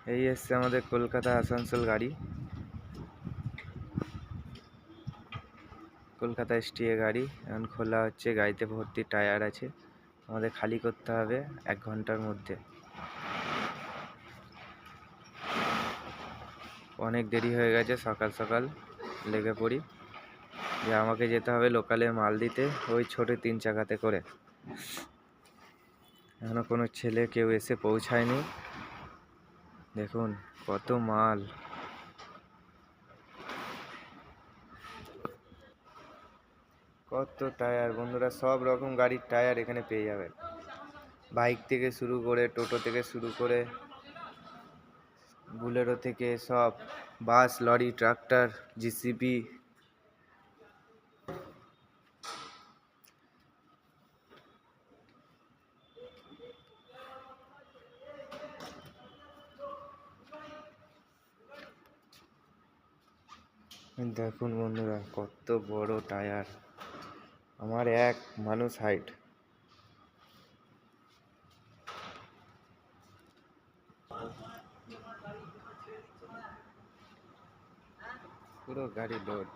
এই এসছে আমাদের কলকাতা আসানসোল গাড়ি, কলকাতা এসটিএ গাড়ি। এখন খোলা হচ্ছে, গাড়িতে ভর্তি টায়ার আছে, আমাদের খালি করতে হবে 1 ঘন্টার মধ্যে। অনেক দেরি হয়ে গেছে, সকাল সকাল লেগে পড়ি যে আমাকে যেতে হবে লোকালে মাল দিতে, ওই ছোট 3 চাকাতে করে। এখনো কোনো ছেলে কেউ এসে পৌঁছায়নি। দেখুন কত মাল, কত টায়ার বন্ধুরা, সব রকম গাড়ির টায়ার এখানে পেয়ে যাবেন। বাইক থেকে শুরু করে, টোটো থেকে শুরু করে, বুলেরো থেকে সব, বাস, লরি, ট্রাক্টর, জিসিবি। দেখুন বন্ধুরা কত বড় টায়ার, আমার এক মানুষ হাইট। পুরো গাড়ি লোড।